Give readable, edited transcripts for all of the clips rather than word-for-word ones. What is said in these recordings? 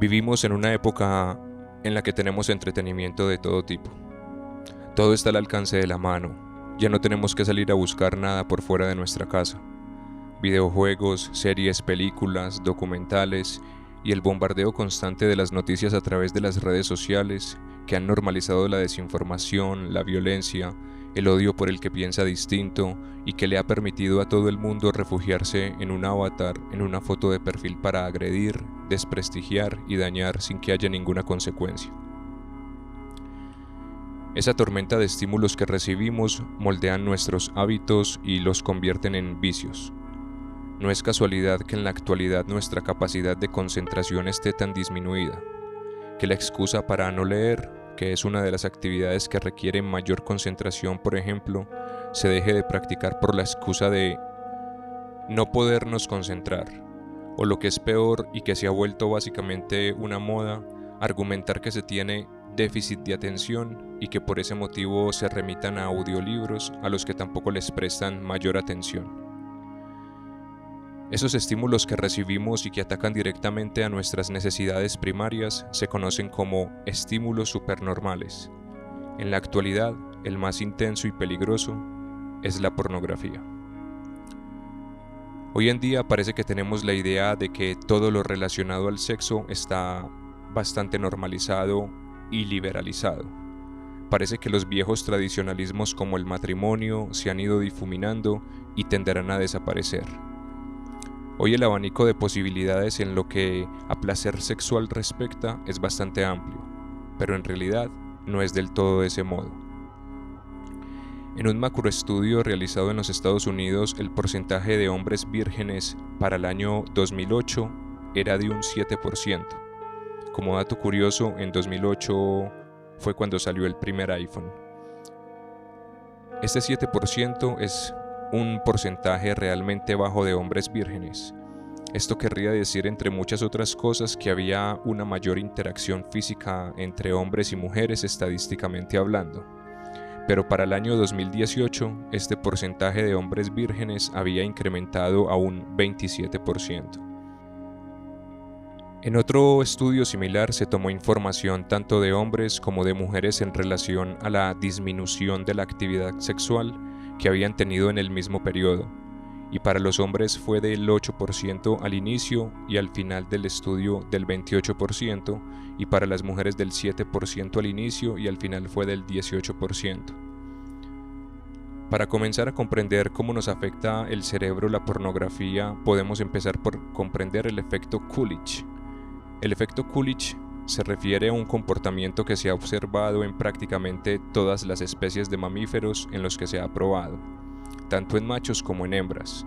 Vivimos en una época en la que tenemos entretenimiento de todo tipo. Todo está al alcance de la mano. Ya no tenemos que salir a buscar nada por fuera de nuestra casa. Videojuegos, series, películas, documentales y el bombardeo constante de las noticias a través de las redes sociales que han normalizado la desinformación, la violencia, el odio por el que piensa distinto y que le ha permitido a todo el mundo refugiarse en un avatar, en una foto de perfil para agredir, desprestigiar y dañar sin que haya ninguna consecuencia. Esa tormenta de estímulos que recibimos moldean nuestros hábitos y los convierten en vicios. No es casualidad que en la actualidad nuestra capacidad de concentración esté tan disminuida, que la excusa para no leer, que es una de las actividades que requiere mayor concentración, por ejemplo, se deje de practicar por la excusa de no podernos concentrar, o lo que es peor y que se ha vuelto básicamente una moda, argumentar que se tiene déficit de atención y que por ese motivo se remitan a audiolibros a los que tampoco les prestan mayor atención. Esos estímulos que recibimos y que atacan directamente a nuestras necesidades primarias se conocen como estímulos supernormales. En la actualidad, el más intenso y peligroso es la pornografía. Hoy en día parece que tenemos la idea de que todo lo relacionado al sexo está bastante normalizado y liberalizado. Parece que los viejos tradicionalismos como el matrimonio se han ido difuminando y tenderán a desaparecer. Hoy el abanico de posibilidades en lo que a placer sexual respecta es bastante amplio, pero en realidad no es del todo de ese modo. En un macroestudio realizado en los Estados Unidos, el porcentaje de hombres vírgenes para el año 2008 era de un 7%. Como dato curioso, en 2008 fue cuando salió el primer iPhone. Este 7% es un porcentaje realmente bajo de hombres vírgenes. Esto querría decir, entre muchas otras cosas, que había una mayor interacción física entre hombres y mujeres estadísticamente hablando. Pero para el año 2018, este porcentaje de hombres vírgenes había incrementado a un 27%. En otro estudio similar se tomó información tanto de hombres como de mujeres en relación a la disminución de la actividad sexual que habían tenido en el mismo periodo, y para los hombres fue del 8% al inicio y al final del estudio del 28%, y para las mujeres del 7% al inicio y al final fue del 18%. Para comenzar a comprender cómo nos afecta el cerebro la pornografía, podemos empezar por comprender el efecto Coolidge. El efecto Coolidge se refiere a un comportamiento que se ha observado en prácticamente todas las especies de mamíferos en los que se ha probado, tanto en machos como en hembras,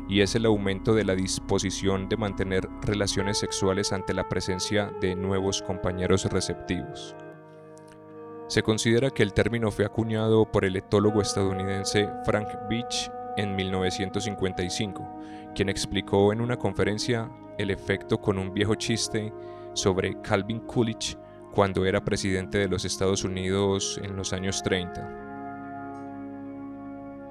y es el aumento de la disposición de mantener relaciones sexuales ante la presencia de nuevos compañeros receptivos. Se considera que el término fue acuñado por el etólogo estadounidense Frank Beach en 1955, quien explicó en una conferencia el efecto con un viejo chiste sobre Calvin Coolidge cuando era presidente de los Estados Unidos en los años 30.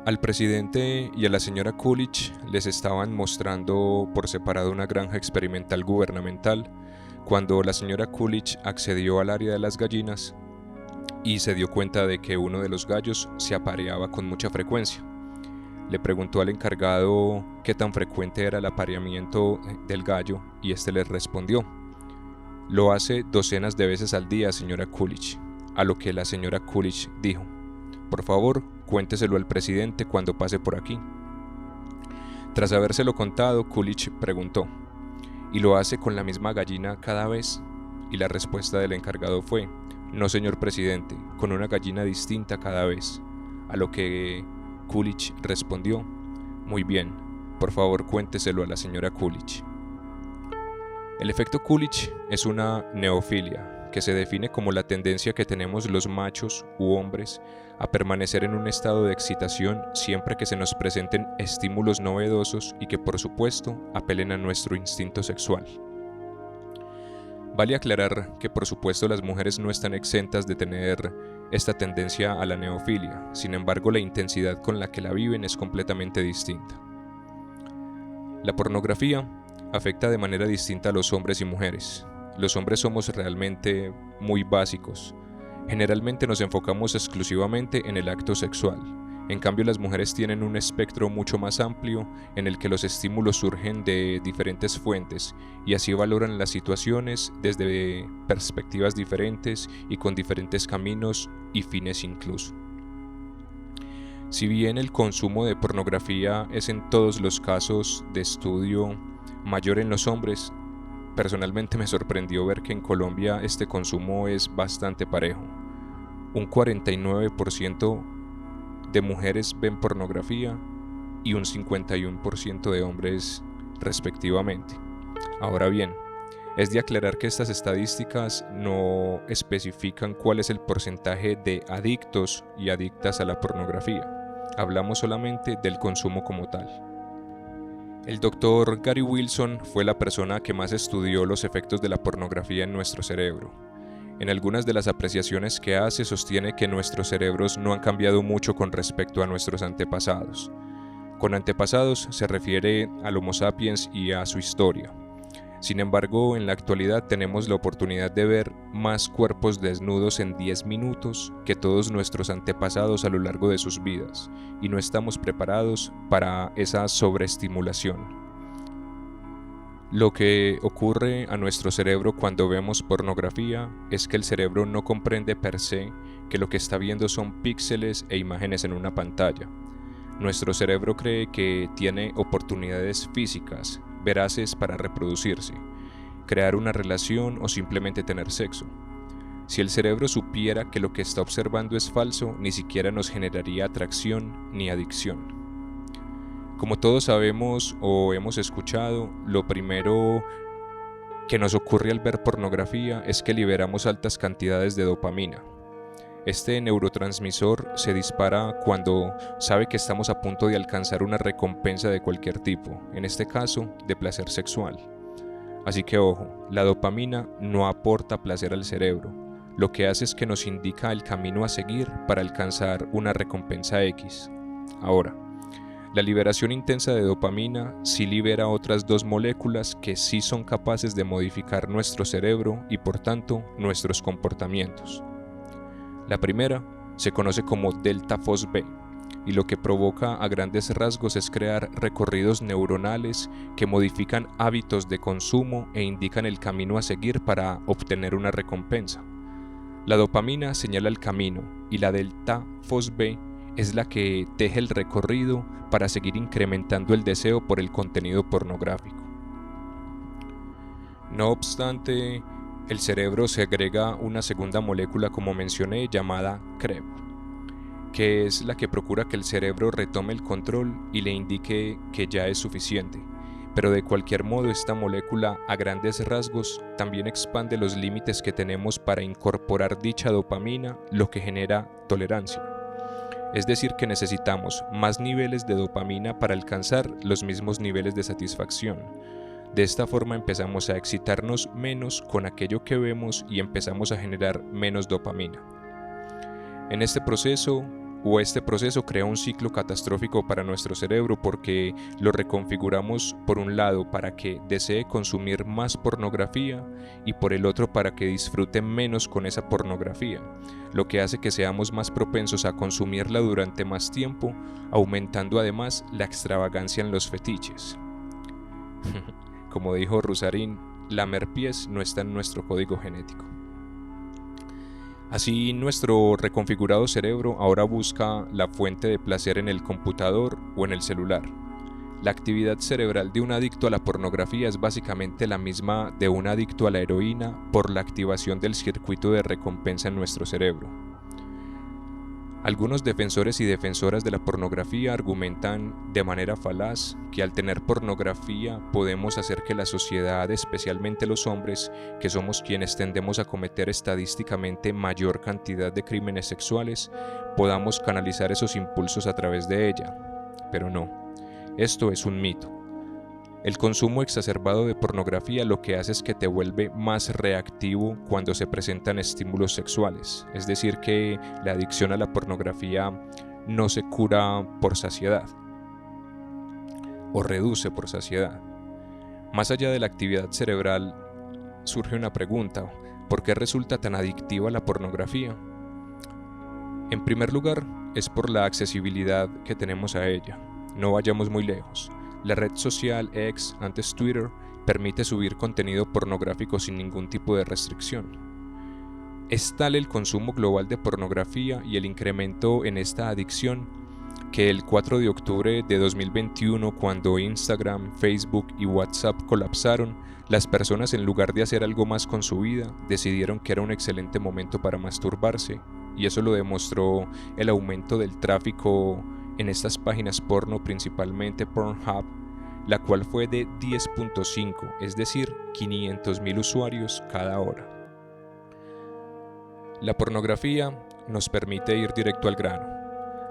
Al presidente y a la señora Coolidge les estaban mostrando por separado una granja experimental gubernamental cuando la señora Coolidge accedió al área de las gallinas y se dio cuenta de que uno de los gallos se apareaba con mucha frecuencia. Le preguntó al encargado qué tan frecuente era el apareamiento del gallo y este le respondió: "Lo hace docenas de veces al día, señora Coolidge", a lo que la señora Coolidge dijo: "Por favor, cuénteselo al presidente cuando pase por aquí". Tras habérselo contado, Coolidge preguntó: "¿Y lo hace con la misma gallina cada vez?". Y la respuesta del encargado fue: "No, señor presidente, con una gallina distinta cada vez", a lo que Coolidge respondió: "Muy bien, por favor cuénteselo a la señora Coolidge". El efecto Coolidge es una neofilia, que se define como la tendencia que tenemos los machos u hombres a permanecer en un estado de excitación siempre que se nos presenten estímulos novedosos y que, por supuesto, apelen a nuestro instinto sexual. Vale aclarar que, por supuesto, las mujeres no están exentas de tener esta tendencia a la neofilia, sin embargo, la intensidad con la que la viven es completamente distinta. La pornografía afecta de manera distinta a los hombres y mujeres. los hombres somos realmente muy básicos. Generalmente nos enfocamos exclusivamente en el acto sexual. En cambio, las mujeres tienen un espectro mucho más amplio en el que los estímulos surgen de diferentes fuentes y así valoran las situaciones desde perspectivas diferentes y con diferentes caminos y fines incluso. Si bien el consumo de pornografía es en todos los casos de estudio mayor en los hombres, personalmente me sorprendió ver que en Colombia este consumo es bastante parejo. Un 49% de mujeres ven pornografía y un 51% de hombres respectivamente. Ahora bien, es de aclarar que estas estadísticas no especifican cuál es el porcentaje de adictos y adictas a la pornografía. Hablamos solamente del consumo como tal. El doctor Gary Wilson fue la persona que más estudió los efectos de la pornografía en nuestro cerebro. En algunas de las apreciaciones que hace sostiene que nuestros cerebros no han cambiado mucho con respecto a nuestros antepasados. Con antepasados se refiere al Homo sapiens y a su historia. Sin embargo, en la actualidad tenemos la oportunidad de ver más cuerpos desnudos en 10 minutos que todos nuestros antepasados a lo largo de sus vidas, y no estamos preparados para esa sobreestimulación. Lo que ocurre a nuestro cerebro cuando vemos pornografía es que el cerebro no comprende per se que lo que está viendo son píxeles e imágenes en una pantalla. Nuestro cerebro cree que tiene oportunidades físicas, veraces para reproducirse, crear una relación o simplemente tener sexo. Si el cerebro supiera que lo que está observando es falso, ni siquiera nos generaría atracción ni adicción. Como todos sabemos o hemos escuchado, lo primero que nos ocurre al ver pornografía es que liberamos altas cantidades de dopamina. Este neurotransmisor se dispara cuando sabe que estamos a punto de alcanzar una recompensa de cualquier tipo, en este caso, de placer sexual. Así que ojo, la dopamina no aporta placer al cerebro, lo que hace es que nos indica el camino a seguir para alcanzar una recompensa X. Ahora, la liberación intensa de dopamina sí libera otras dos moléculas que sí son capaces de modificar nuestro cerebro y por tanto nuestros comportamientos. La primera se conoce como delta FOSB y lo que provoca a grandes rasgos es crear recorridos neuronales que modifican hábitos de consumo e indican el camino a seguir para obtener una recompensa. La dopamina señala el camino y la delta FOSB es la que teje el recorrido para seguir incrementando el deseo por el contenido pornográfico. No obstante, el cerebro segrega una segunda molécula, como mencioné, llamada CREB, que es la que procura que el cerebro retome el control y le indique que ya es suficiente. Pero de cualquier modo, esta molécula, a grandes rasgos, también expande los límites que tenemos para incorporar dicha dopamina, lo que genera tolerancia. Es decir, que necesitamos más niveles de dopamina para alcanzar los mismos niveles de satisfacción. De esta forma empezamos a excitarnos menos con aquello que vemos y empezamos a generar menos dopamina. Este proceso crea un ciclo catastrófico para nuestro cerebro porque lo reconfiguramos por un lado para que desee consumir más pornografía y por el otro para que disfrute menos con esa pornografía, lo que hace que seamos más propensos a consumirla durante más tiempo, aumentando además la extravagancia en los fetiches. Como dijo Rusarín, lamer pies no está en nuestro código genético. Así, nuestro reconfigurado cerebro ahora busca la fuente de placer en el computador o en el celular. La actividad cerebral de un adicto a la pornografía es básicamente la misma de un adicto a la heroína por la activación del circuito de recompensa en nuestro cerebro. Algunos defensores y defensoras de la pornografía argumentan de manera falaz que al tener pornografía podemos hacer que la sociedad, especialmente los hombres, que somos quienes tendemos a cometer estadísticamente mayor cantidad de crímenes sexuales, podamos canalizar esos impulsos a través de ella. Pero no, esto es un mito. El consumo exacerbado de pornografía lo que hace es que te vuelve más reactivo cuando se presentan estímulos sexuales, es decir que la adicción a la pornografía no se cura por saciedad o reduce por saciedad. Más allá de la actividad cerebral, surge una pregunta: ¿por qué resulta tan adictiva la pornografía? En primer lugar, es por la accesibilidad que tenemos a ella. No vayamos muy lejos. La red social X, antes Twitter, permite subir contenido pornográfico sin ningún tipo de restricción. Es tal el consumo global de pornografía y el incremento en esta adicción que el 4 de octubre de 2021, cuando Instagram, Facebook y WhatsApp colapsaron, las personas, en lugar de hacer algo más con su vida, decidieron que era un excelente momento para masturbarse, y eso lo demostró el aumento del tráfico en estas páginas porno, principalmente Pornhub, la cual fue de 10.5, es decir, 500,000 usuarios cada hora. La pornografía nos permite ir directo al grano.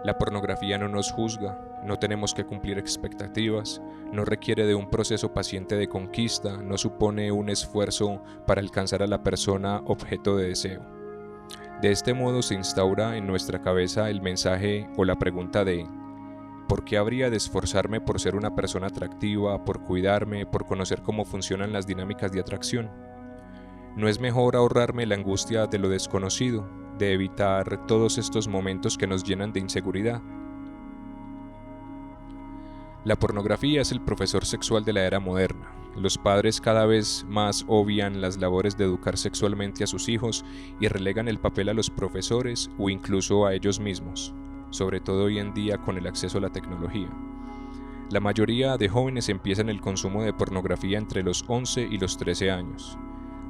La pornografía no nos juzga, no tenemos que cumplir expectativas, no requiere de un proceso paciente de conquista, no supone un esfuerzo para alcanzar a la persona objeto de deseo. De este modo se instaura en nuestra cabeza el mensaje o la pregunta de ¿por qué habría de esforzarme por ser una persona atractiva, por cuidarme, por conocer cómo funcionan las dinámicas de atracción? ¿No es mejor ahorrarme la angustia de lo desconocido, de evitar todos estos momentos que nos llenan de inseguridad? La pornografía es el profesor sexual de la era moderna. Los padres cada vez más obvian las labores de educar sexualmente a sus hijos y relegan el papel a los profesores o incluso a ellos mismos, sobre todo hoy en día con el acceso a la tecnología. La mayoría de jóvenes empiezan el consumo de pornografía entre los 11 y los 13 años.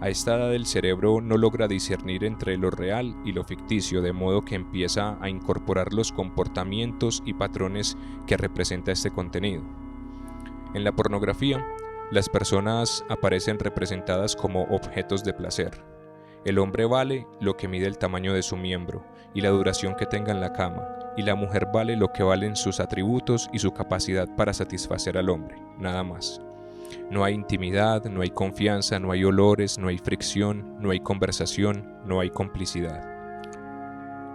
A esta edad el cerebro no logra discernir entre lo real y lo ficticio, de modo que empieza a incorporar los comportamientos y patrones que representa este contenido. En la pornografía, las personas aparecen representadas como objetos de placer. El hombre vale lo que mide el tamaño de su miembro y la duración que tenga en la cama, y la mujer vale lo que valen sus atributos y su capacidad para satisfacer al hombre, nada más. No hay intimidad, no hay confianza, no hay olores, no hay fricción, no hay conversación, no hay complicidad.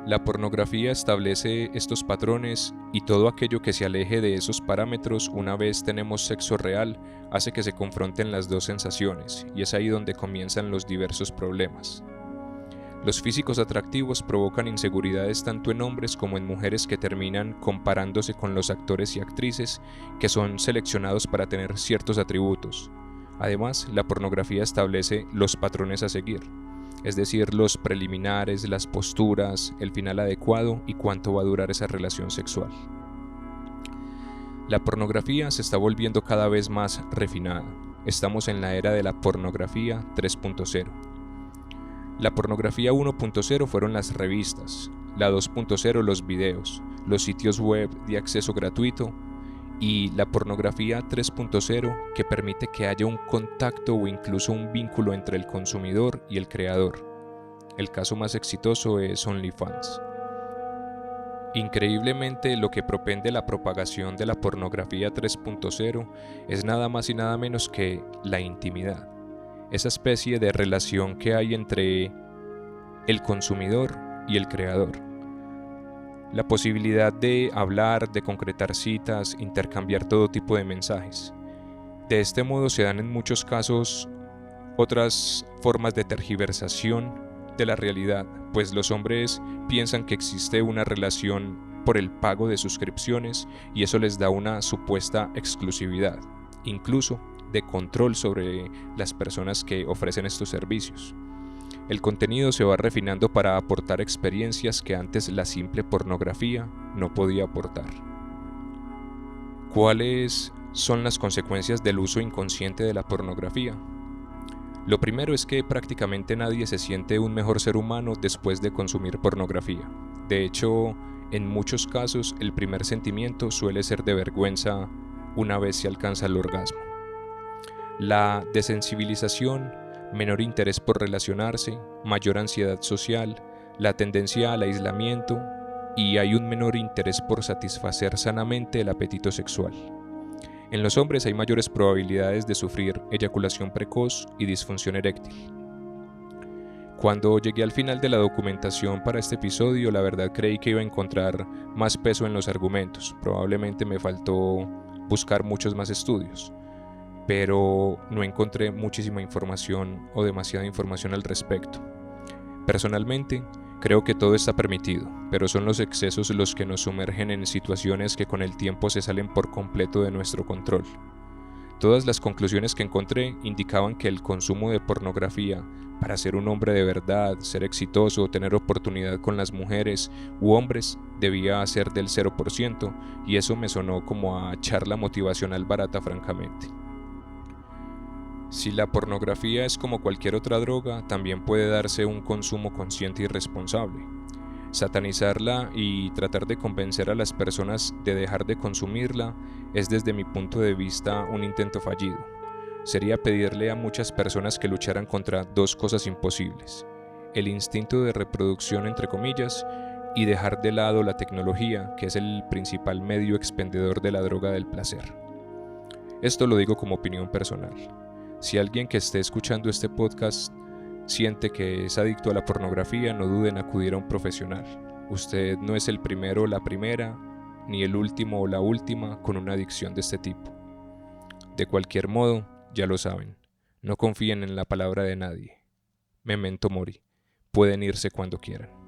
La pornografía establece estos patrones y todo aquello que se aleje de esos parámetros una vez tenemos sexo real hace que se confronten las dos sensaciones, y es ahí donde comienzan los diversos problemas. Los físicos atractivos provocan inseguridades tanto en hombres como en mujeres que terminan comparándose con los actores y actrices que son seleccionados para tener ciertos atributos. Además, la pornografía establece los patrones a seguir, es decir, los preliminares, las posturas, el final adecuado y cuánto va a durar esa relación sexual. La pornografía se está volviendo cada vez más refinada. Estamos en la era de la pornografía 3.0. La pornografía 1.0 fueron las revistas, la 2.0 los videos, los sitios web de acceso gratuito y la pornografía 3.0 que permite que haya un contacto o incluso un vínculo entre el consumidor y el creador. El caso más exitoso es OnlyFans. Increíblemente, lo que propende la propagación de la pornografía 3.0 es nada más y nada menos que la intimidad. Esa especie de relación que hay entre el consumidor y el creador. La posibilidad de hablar, de concretar citas, intercambiar todo tipo de mensajes. De este modo se dan en muchos casos otras formas de tergiversación de la realidad, pues los hombres piensan que existe una relación por el pago de suscripciones y eso les da una supuesta exclusividad, incluso de control sobre las personas que ofrecen estos servicios. El contenido se va refinando para aportar experiencias que antes la simple pornografía no podía aportar. ¿Cuáles son las consecuencias del uso inconsciente de la pornografía? Lo primero es que prácticamente nadie se siente un mejor ser humano después de consumir pornografía. De hecho, en muchos casos el primer sentimiento suele ser de vergüenza una vez se alcanza el orgasmo. La desensibilización, menor interés por relacionarse, mayor ansiedad social, la tendencia al aislamiento y hay un menor interés por satisfacer sanamente el apetito sexual. En los hombres hay mayores probabilidades de sufrir eyaculación precoz y disfunción eréctil. Cuando llegué al final de la documentación para este episodio, la verdad creí que iba a encontrar más peso en los argumentos. Probablemente me faltó buscar muchos más estudios. pero no encontré muchísima información o demasiada información al respecto. Personalmente, creo que todo está permitido, pero son los excesos los que nos sumergen en situaciones que con el tiempo se salen por completo de nuestro control. Todas las conclusiones que encontré indicaban que el consumo de pornografía para ser un hombre de verdad, ser exitoso, tener oportunidad con las mujeres u hombres debía ser del 0%, y eso me sonó como a charla motivacional barata, francamente. Si la pornografía es como cualquier otra droga, también puede darse un consumo consciente y responsable. Satanizarla y tratar de convencer a las personas de dejar de consumirla es, desde mi punto de vista, un intento fallido. Sería pedirle a muchas personas que lucharan contra dos cosas imposibles: el instinto de reproducción, entre comillas, y dejar de lado la tecnología, que es el principal medio expendedor de la droga del placer. Esto lo digo como opinión personal. Si alguien que esté escuchando este podcast siente que es adicto a la pornografía, no duden en acudir a un profesional. Usted no es el primero o la primera, ni el último o la última con una adicción de este tipo. De cualquier modo, ya lo saben, no confíen en la palabra de nadie. Memento mori. Pueden irse cuando quieran.